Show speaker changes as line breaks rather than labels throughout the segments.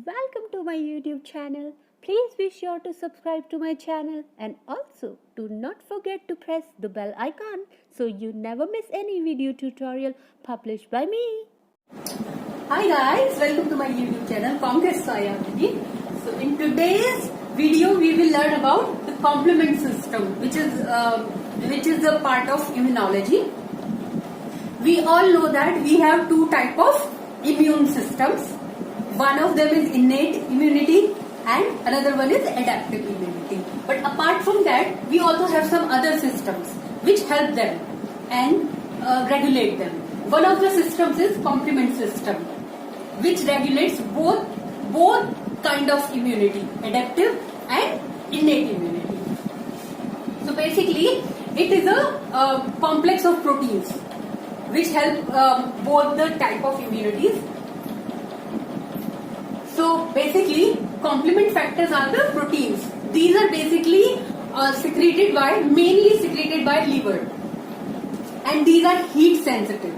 Welcome to my YouTube channel. Please be sure to subscribe to my channel and also do not forget to press the bell icon so you never miss any video tutorial published by me.
Hi guys, welcome to my YouTube channel Conquest Sayamiji. So in today's video we will learn about the complement system which is a part of immunology. We all know that we have two types of immune systems. One of them is innate immunity and another one is adaptive immunity. But apart from that, we also have some other systems which help them and regulate them. One of the systems is complement system, which regulates both kind of immunity, adaptive and innate immunity. So basically, it is a complex of proteins which help both the type of immunities. So basically, complement factors are the proteins. These are basically mainly secreted by liver, and these are heat sensitive.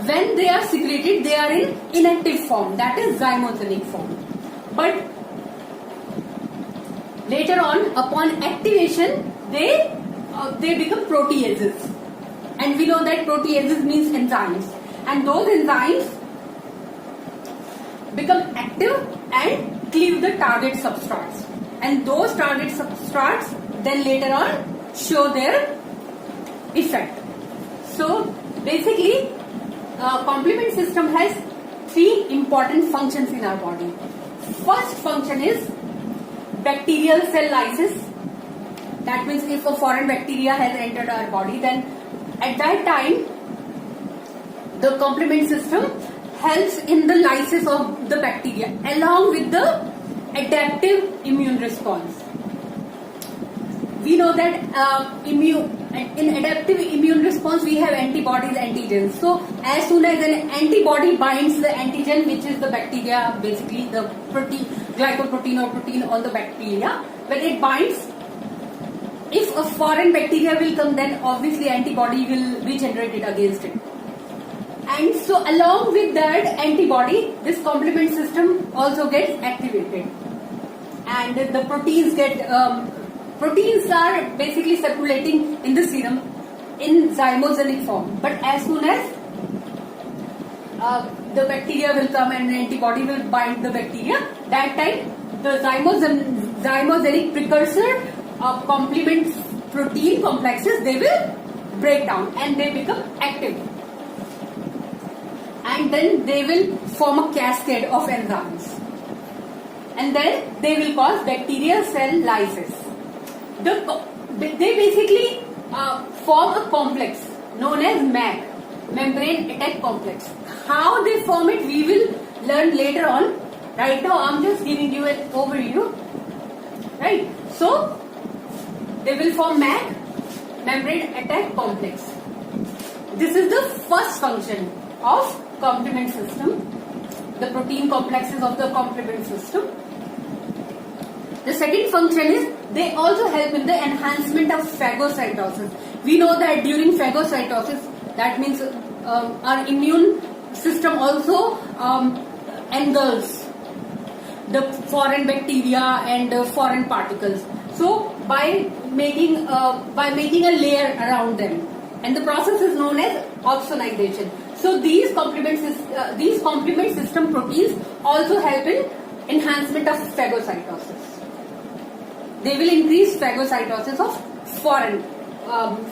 When they are secreted, they are in inactive form, that is zymogenic form. But later on, upon activation, they become proteases, and we know that proteases means enzymes, and those enzymes become active and cleave the target substrates, and those target substrates then later on show their effect. So basically, complement system has three important functions in our body. First function is bacterial cell lysis. That means if a foreign bacteria has entered our body, then at that time the complement system helps in the lysis of the bacteria along with the adaptive immune response. We know that in adaptive immune response we have antibodies, antigens. So as soon as an antibody binds the antigen, which is the bacteria, basically the protein, glycoprotein or protein on the bacteria, when it binds, if a foreign bacteria will come, then obviously antibody will be generated against it. And so along with that antibody, this complement system also gets activated, and the proteins are basically circulating in the serum in zymogenic form. But as soon as the bacteria will come and the antibody will bind the bacteria, that time the zymogenic precursor complement protein complexes, they will break down and they become active. And then they will form a cascade of enzymes, and then they will cause bacterial cell lysis. They basically form a complex known as MAC, membrane attack complex. How they form it, we will learn later on. Right now, I'm just giving you an overview. Right? So, they will form MAC, membrane attack complex. This is the first function of complement system, the protein complexes of the complement system. The second function is they also help in the enhancement of phagocytosis. We know that during phagocytosis, that means our immune system also engulfs the foreign bacteria and foreign particles. So by making a layer around them, and the process is known as opsonization. So these complement system proteins also help in enhancement of phagocytosis. They will increase phagocytosis of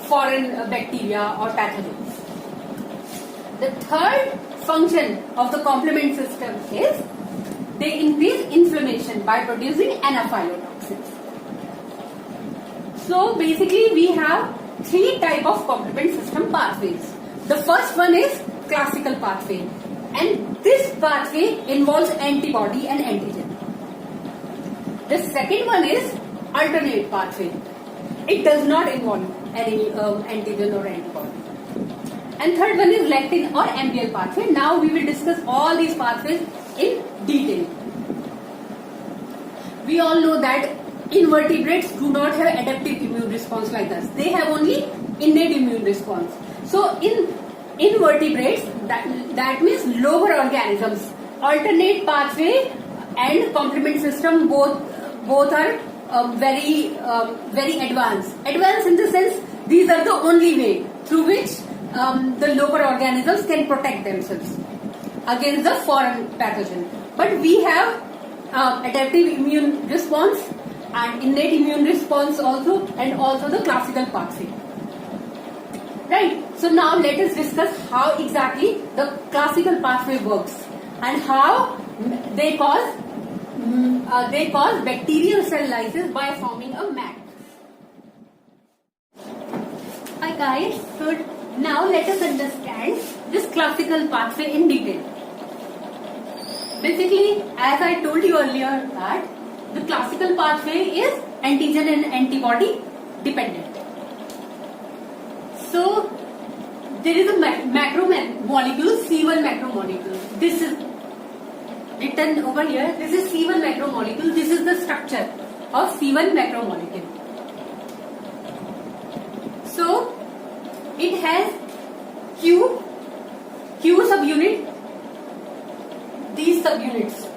foreign bacteria or pathogens. The third function of the complement system is they increase inflammation by producing anaphylatoxins. So basically we have three types of complement system pathways. The first one is classical pathway, and this pathway involves antibody and antigen. The second one is alternate pathway. It does not involve any antigen or antibody. And third one is lectin or MBL pathway. Now we will discuss all these pathways in detail. We all know that invertebrates do not have adaptive immune response like us. They have only innate immune response. So in invertebrates, that means lower organisms, alternate pathway and complement system both are very advanced. Advanced in the sense these are the only way through which the local organisms can protect themselves against the foreign pathogen. But we have adaptive immune response and innate immune response also, and also the classical pathway. Right. So now let us discuss how exactly the classical pathway works and how they cause bacterial cell lysis by forming a mat. Hi guys. So now let us understand this classical pathway in detail. Basically, as I told you earlier, that the classical pathway is antigen and antibody dependent. So there is a macromolecule, C1 macromolecule. This is written over here. This is C1 macromolecule. This is the structure of C1 macromolecule. So it has Q subunit, these subunits.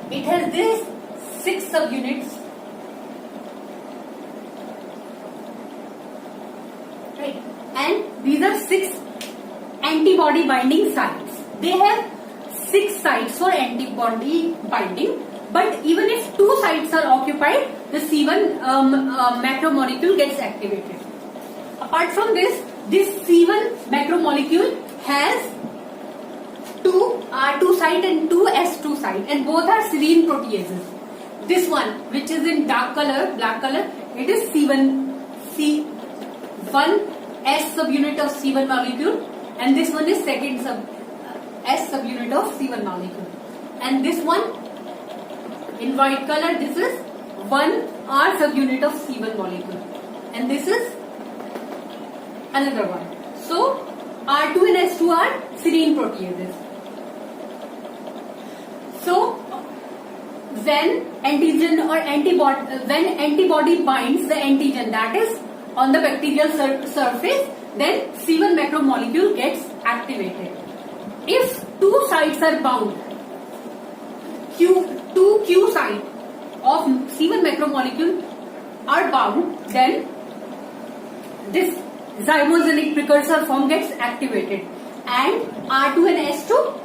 It has this 6 subunits, right? And these are 6 antibody binding sites. They have 6 sites for antibody binding, but even if 2 sites are occupied, the C1 macromolecule gets activated. Apart from this C1 macromolecule has 2 R2 site and 2 S2 site, and both are serine proteases. This one, which is in dark color, black color, it is C1 S subunit of C1 molecule, and this one is second S subunit of C1 molecule. And this one in white color, this is 1 R subunit of C1 molecule, and this is another one. So R2 and S2 are serine proteases. So when antigen or antibody binds the antigen that is on the bacterial surface, then C1 macromolecule gets activated. If 2 sites are bound, two Q site of C1 macromolecule are bound, then this zymogenic precursor form gets activated, and R2 and S2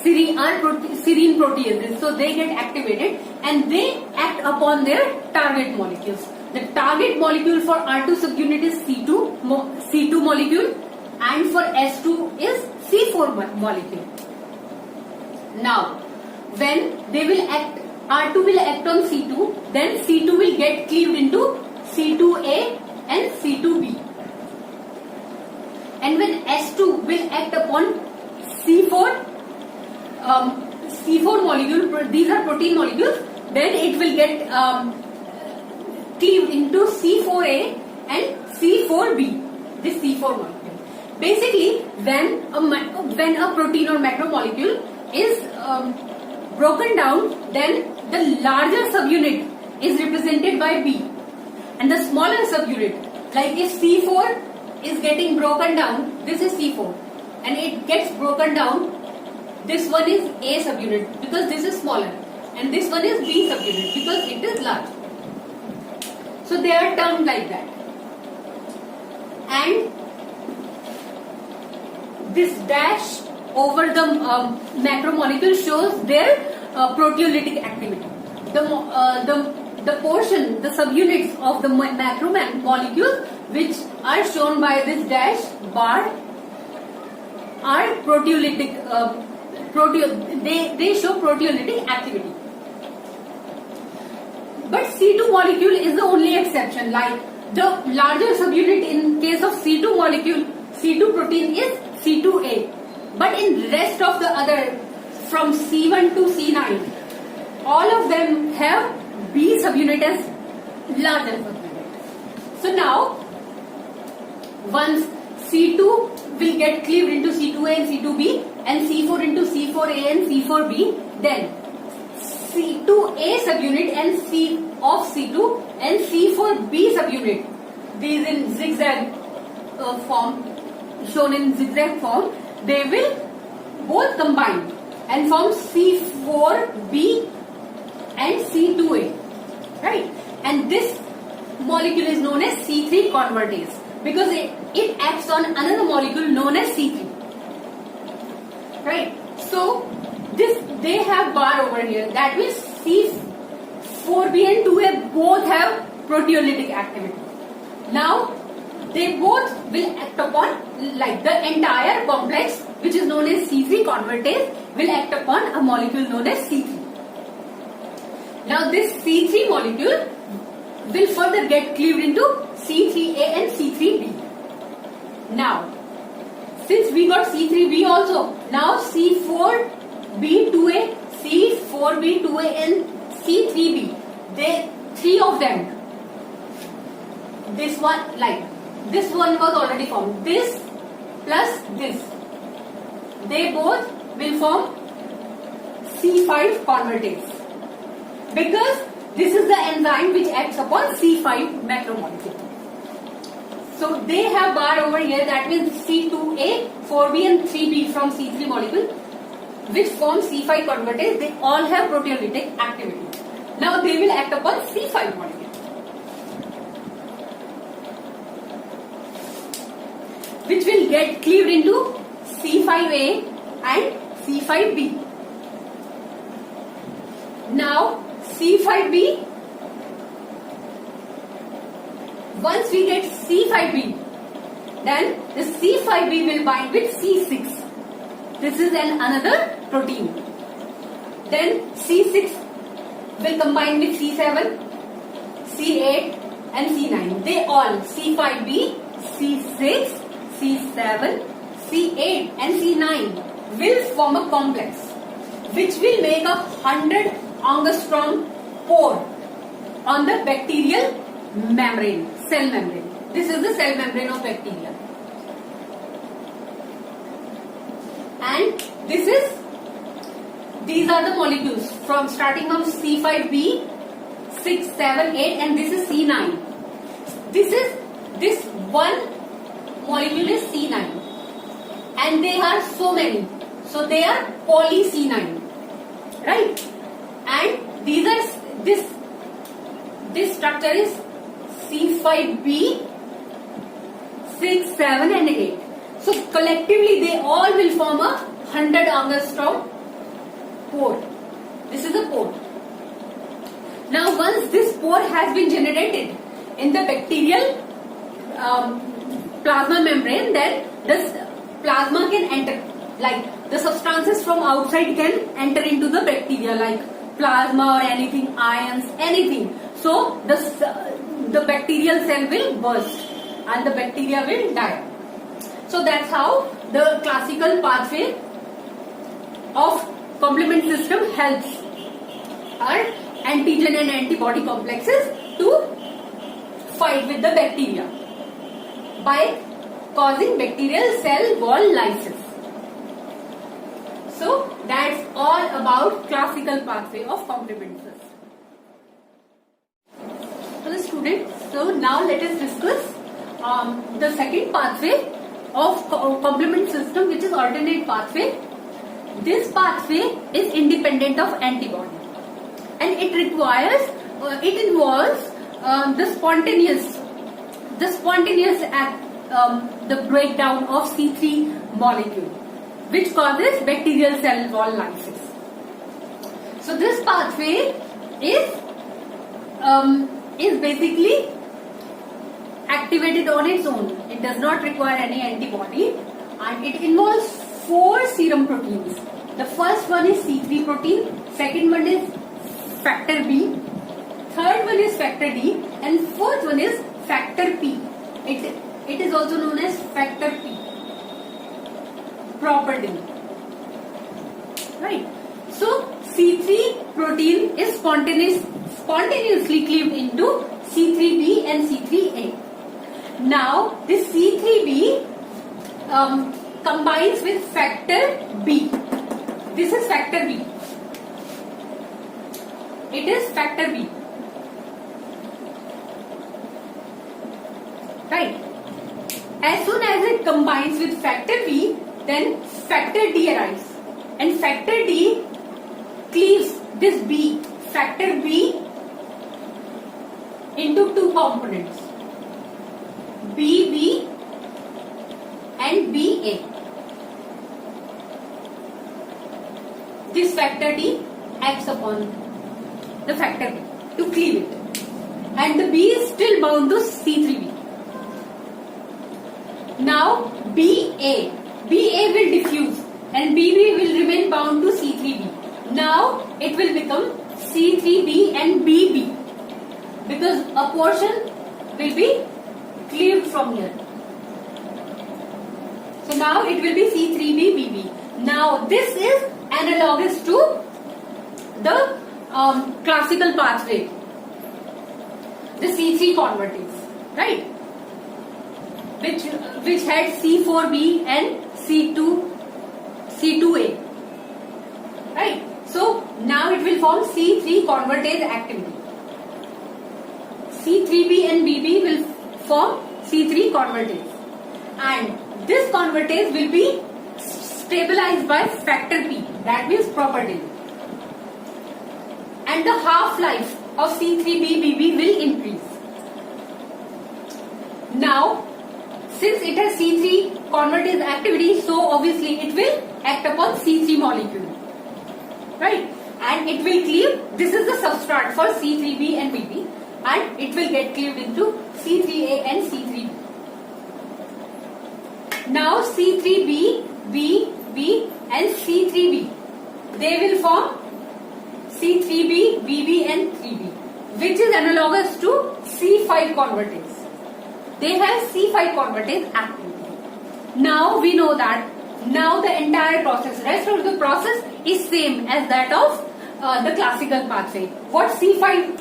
serine proteases, so they get activated and they act upon their target molecules. The target molecule for R2 subunit is C2 molecule, and for S2 is C4 molecule. Now, when they will act, R2 will act on C2, then C2 will get cleaved into C2A and C2B. And when S2 will act upon C4 molecule, these are protein molecules, then it will get cleaved into C4A and C4B, this C4 molecule. Basically, when a protein or macromolecule is broken down, then the larger subunit is represented by B, and the smaller subunit, like if C4 is getting broken down, this is C4, and it gets broken down, this one is A subunit because this is smaller, and this one is B subunit because it is large. So they are termed like that. And this dash over the macromolecule shows their proteolytic activity. The portion, the subunits of the macromolecules which are shown by this dash bar are proteolytic. They show proteolytic activity. But C2 molecule is the only exception. Like the larger subunit in case of C2 molecule, C2 protein is C2A. But in rest of the other, from C1 to C9, all of them have B subunit as larger subunit. So now, once C2 will get cleaved into C2A and C2B, and C4 into C4A and C4B, then C2A subunit and of C2 and C4b subunit. These in zigzag form, shown in zigzag form, they will both combine and form C4b and C2a, right? And this molecule is known as C3 convertase because it acts on another molecule known as C3, right? So they have bar over here. That means C4b and 2a both have proteolytic activity. Now they both will act upon, like the entire complex which is known as C3 convertase will act upon a molecule known as C3. Now this C3 molecule will further get cleaved into C3a and C3b. Now since we got C3b also, now C4b2a, C4b2a and C3b, they three of them, this one, like this one was already formed, this plus this, they both will form C5 convertase because this is the enzyme which acts upon C5 macromolecule. So they have bar over here, that means C2a, 4b and 3b from C3 molecule which form C5 convertase, they all have proteolytic activity. Now they will act upon C5 molecule. Which will get cleaved into C5a and C5b. Now C5b, once we get C5b, then the C5b will bind with C6. This is another protein. Then C6 will combine with C7, C8 and C9. They all, C5b, C6, C7, C8 and C9 will form a complex which will make a 100 angstrom pore on the bacterial membrane, cell membrane. This is the cell membrane of bacteria. And these are the molecules from starting from C5b, 6, 7, 8 and this is C9. This one molecule is C9 and they are so many. So they are poly C9, right? And these are, this structure is C5b, 6, 7 and 8. So collectively they all will form a 100 angstrom pore. This is a pore. Now once this pore has been generated in the bacterial plasma membrane, then this plasma can enter, like the substances from outside can enter into the bacteria like plasma or anything, ions, anything. So the bacterial cell will burst and the bacteria will die. So that's how the classical pathway of complement system helps our antigen and antibody complexes to fight with the bacteria by causing bacterial cell wall lysis. So that's all about classical pathway of complement system. For the students, so now let us discuss the second pathway of complement system, which is alternate pathway. This pathway is independent of antibody and it requires, it involves the spontaneous the breakdown of C3 molecule, which causes bacterial cell wall lysis. So this pathway is basically activated on its own. It does not require any antibody and it involves 4 serum proteins. The first one is C3 protein, second one is factor B, third one is factor D and fourth one is factor P. It is also known as factor P property, right? So C3 protein is spontaneously cleaved into C3b and C3a. Now this C3b combines with factor B. This is factor B. It is factor B. right? As soon as it combines with factor B, then factor D arrives, and factor D cleaves this B, factor B, into two components, BB and BA. This factor D acts upon the factor B to cleave it, and the B is still bound to C3B. Now BA will diffuse and BB will remain bound to C3B. Now it will become C3B and BB, because a portion will be cleaved from here. So now it will be C3B BB. Now this is analogous to the classical pathway, the C3 convertase, right? Which had C4B and C2A, right? So now it will form C3 convertase activity. C3B and BB will form C3 convertase, and this convertase will be stabilized by factor P, that means property, and the half-life of C3B BB will increase. Now, since it has C3 convertase activity, so obviously it will act upon C3 molecule, right? And it will cleave. This is the substrate for C3B and BB, and it will get cleaved into C3A and C3B. Now C3B, B and C3B, they will form C3B, BB and 3B, which is analogous to C5 convertase. They have C5 convertase activity. Now we know that now the entire process, rest of the process is same as that of the classical pathway. What C5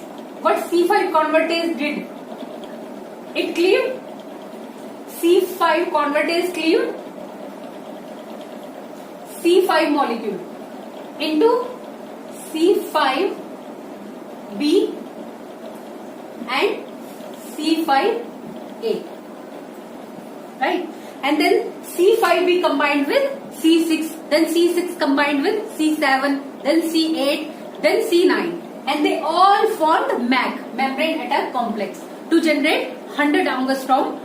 convertase did? It cleaved. C5 convertase cleaved C5 molecule into C5B and C5A, right? And then C5B combined with C6, then C6 combined with C7, then C8, then C9, and they all formed MAC, membrane attack complex, to generate 100 angstrom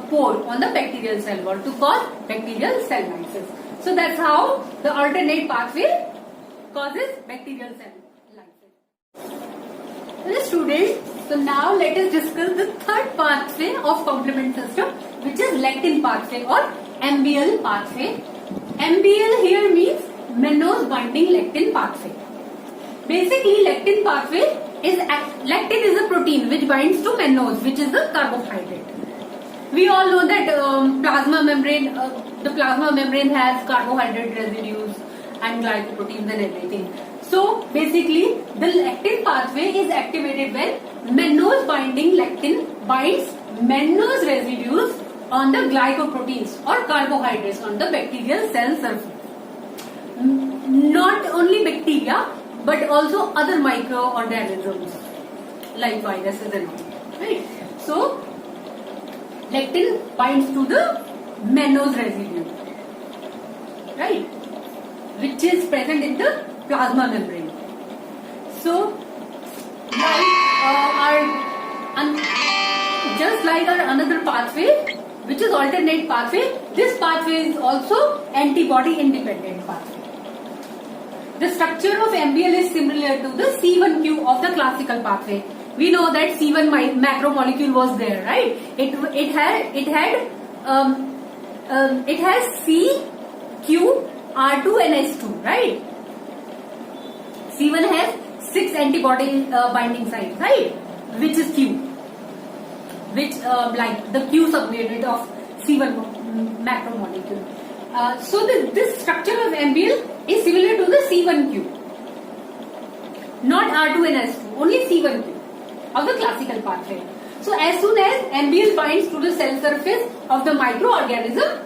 pore on the bacterial cell wall to cause bacterial cell lysis. So that's how the alternate pathway causes bacterial cell lysis. Hello students, so now let us discuss the third pathway of complement system, which is lectin pathway or MBL pathway. MBL here means mannose binding lectin pathway. Basically, lectin pathway is lectin is a protein which binds to mannose, which is a carbohydrate. We all know that plasma membrane, the plasma membrane has carbohydrate residues and glycoproteins and everything. So basically, the lectin pathway is activated when mannose binding lectin binds mannose residues on the glycoproteins or carbohydrates on the bacterial cell surface. Not only bacteria, but also other microorganisms like viruses and all, right? So lectin binds to the mannose residue, right, which is present in the plasma membrane. So just like our another pathway, which is alternate pathway, this pathway is also antibody independent pathway. The structure of MBL is similar to the C1q of the classical pathway. We know that C1 macromolecule was there, right? It has C, Q, R2 and S2, right? C1 has 6 antibody binding sites, right? Which is Q, which like the Q subunit of C1 macromolecule. So this structure of MBL is similar to the C1q, not R2 and S2, only C1q of the classical pathway. So as soon as MBL binds to the cell surface of the microorganism,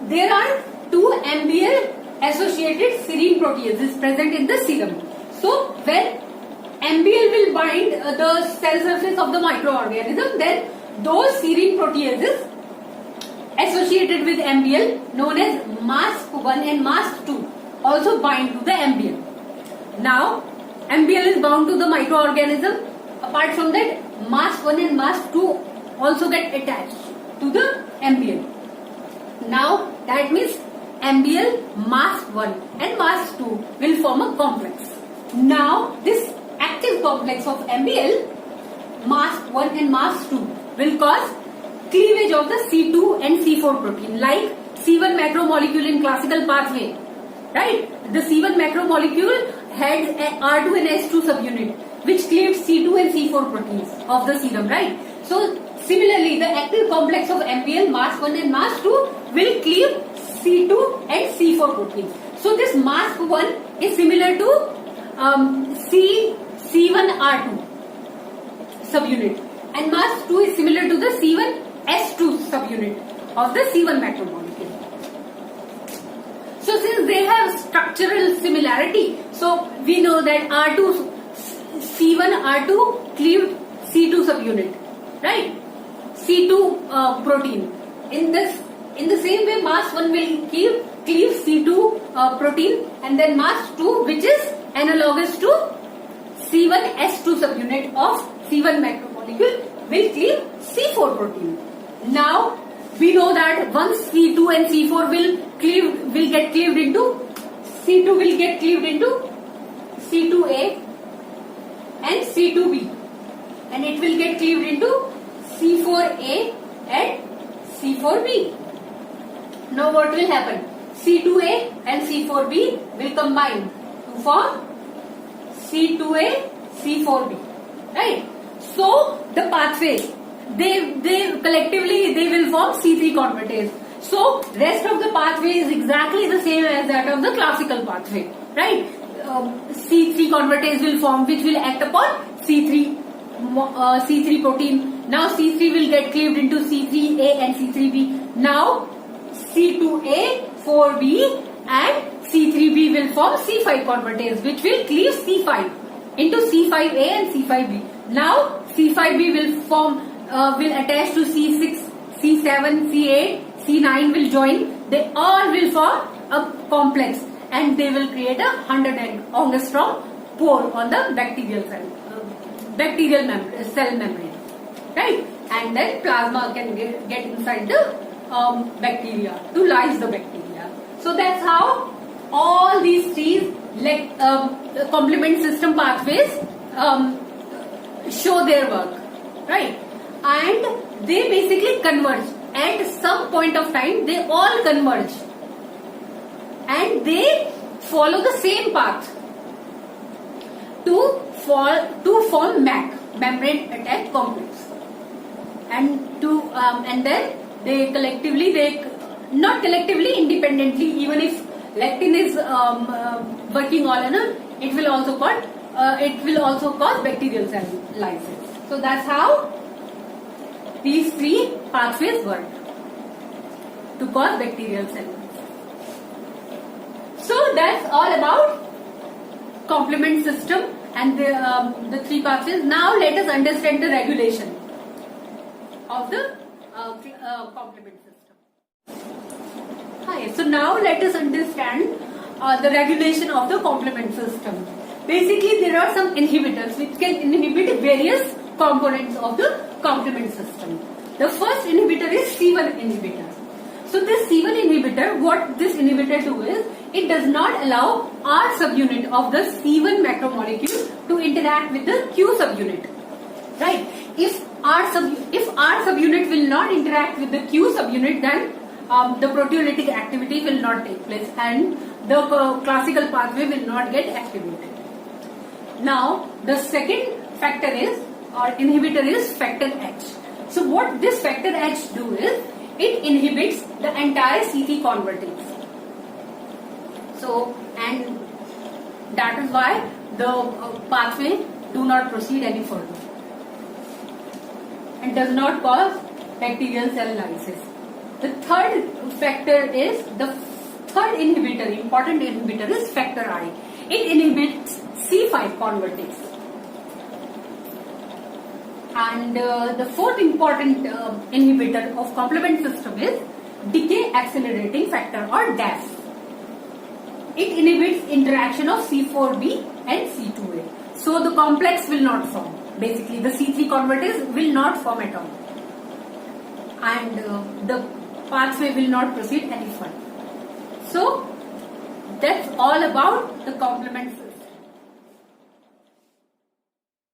there are 2 MBL associated serine proteases present in the serum. So when MBL will bind the cell surface of the microorganism, then those serine proteases associated with MBL known as MASP1 and MASP2 also bind to the MBL. Now, MBL is bound to the microorganism. Apart from that, MASP1 and MASP2 also get attached to the MBL. Now, that means MBL, MASP1 and MASP2 will form a complex. Now, this active complex of MBL, MASP1 and MASP2 will cause cleavage of the C2 and C4 protein, like C1 macromolecule in classical pathway, right? The C1 macromolecule had a R2 and S2 subunit which cleaved C2 and C4 proteins of the serum, right? So similarly, the active complex of MBL, MASP1 and MASP2 will cleave C2 and C4 proteins. So this MASP1 is similar to C1R2 subunit, and MASP2 is similar to the C1S2 subunit of the C1 macromolecule. So since they have structural similarity, so we know that C1R2 cleaved C2 subunit, right? C2 protein. In the same way, MASP1 will cleave C2 protein, and then MASP2, which is analogous to C1S2 subunit of C1 macromolecule, will cleave C4 protein. Now we know that once C2 and C4 will get cleaved into, C2 will get cleaved into C2A and C2B, and it will get cleaved into C4A and C4B. Now what will happen? C2A and C4B will combine to form C2A, C4B, right? So the pathway, they collectively they will form C3 convertase. So rest of the pathway is exactly the same as that of the classical pathway, right? C3 convertase will form, which will act upon C3 protein. Now C3 will get cleaved into C3A and C3B. Now C2A, 4B and C3B will form C5 convertase, which will cleave C5 into C5A and C5B. Now C5B will attach to C6, C7, C8, C9 will join. They all will form a complex, and they will create a 100 angstrom pore on the bacterial cell membrane, right? And then plasma can get inside the bacteria to lyse the bacteria. So that's how all these three complement system pathways show their work, right? And they basically converge at some point of time. They all converge and they follow the same path to form MAC, membrane attack complex, and then they not collectively, independently. Even if lectin is working all in a, it will also cause bacterial cell lysis. So that's how these three pathways work to cause bacterial cell lysis. So that's all about complement system and the three pathways. Now let us understand the regulation of the complement system. Hi, so now let us understand the regulation of the complement system. Basically, there are some inhibitors which can inhibit various components of the complement system. The first inhibitor is C1 inhibitor. So this C1 inhibitor, what this inhibitor do is, it does not allow R subunit of the C1 macromolecule to interact with the Q subunit. Right? If R subunit will not interact with the Q subunit, then the proteolytic activity will not take place and the classical pathway will not get activated. Now, the second factor is, or inhibitor is factor H. So what this factor H do is, it inhibits the entire C3 convertase. So, and that is why the pathway do not proceed any further and does not cause bacterial cell lysis. The third factor is, the third inhibitor, important inhibitor is factor I. It inhibits C5 convertase. And the fourth important inhibitor of complement system is decay accelerating factor or DAF. It inhibits interaction of C4b and C2a. So the complex will not form. Basically, the C3 convertase will not form at all. And the pathway will not proceed any further. So that's all about the complement system.